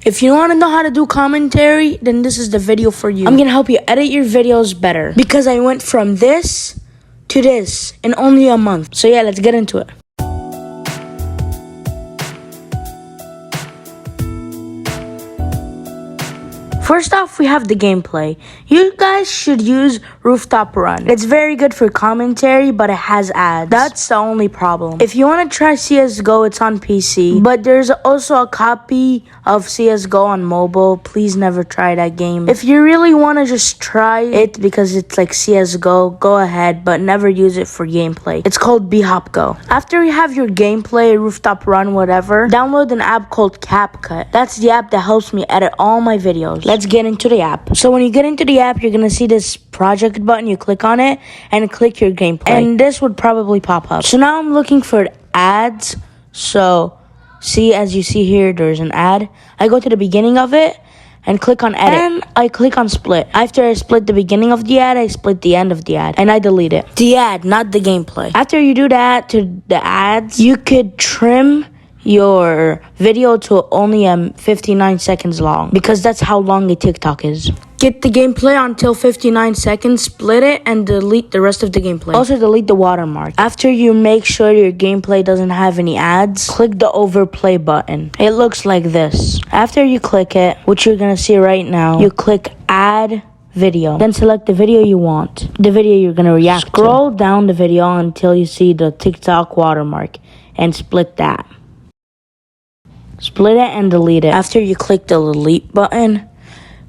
If you want to know how to do commentary, then this is the video for you. I'm going to help you edit your videos better because I went from this to this in only a month. So yeah, let's get into it. First off, we have the gameplay. You guys should use Rooftop Run. It's very good for commentary, but it has ads. That's the only problem. If you want to try CSGO, it's on PC. But there's also a copy of CSGO on mobile. Please never try that game. If you really want to just try it because it's like CSGO, go ahead, but never use it for gameplay. It's called BHopGo. After you have your gameplay, Rooftop Run, whatever, download an app called CapCut. That's the app that helps me edit all my videos. Let's get into the app. So when you get into the app, you're gonna see this project button. You click on it and click your gameplay, and this would probably pop up. So now I'm looking for ads. So see, as you see here, there's an ad. I go to the beginning of it and click on edit, and I click on split. After I split the beginning of the ad, I split the end of the ad, and I delete it. The ad, not the gameplay. After you do that to the ads, you could trim your video to only 59 seconds long, because that's how long a TikTok is. Get the gameplay until 59 seconds, split it, and delete the rest of the gameplay. Also delete the watermark. After you make sure your gameplay doesn't have any ads, click the overplay button. It looks like this. After you click it, which you're gonna see right now, you click add video. Then select the video you want, the video you're gonna react to. Scroll down the video until you see the TikTok watermark and split that. Split it and delete it. After you click the delete button,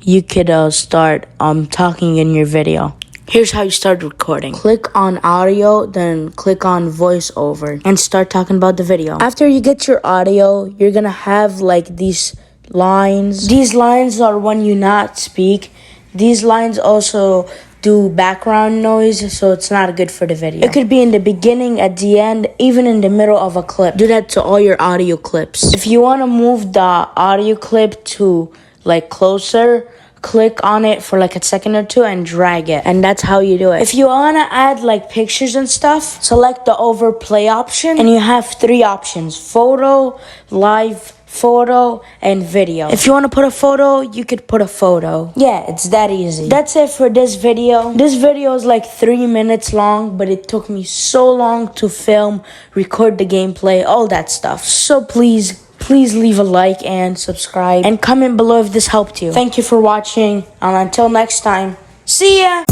you could start talking in your video. Here's how you start recording. Click on audio, then click on voiceover and start talking about the video. After you get your audio, you're gonna have like these lines. These lines are when you not speak. These lines also do background noise, so it's not good for the video. It could be in the beginning, at the end, even in the middle of a clip. Do that to all your audio clips. If you want to move the audio clip to like closer, click on it for like a second or two and drag it, and that's how you do it. If you want to add like pictures and stuff, select the overplay option, and you have 3 options: photo, live photo, and video. If you want to put a photo, you could put a photo. Yeah, it's that easy. That's it for this video. This video is like 3 minutes long, but it took me so long to film, record the gameplay, all that stuff. So please leave a like and subscribe and comment below if this helped you. Thank you for watching, and until next time, see ya!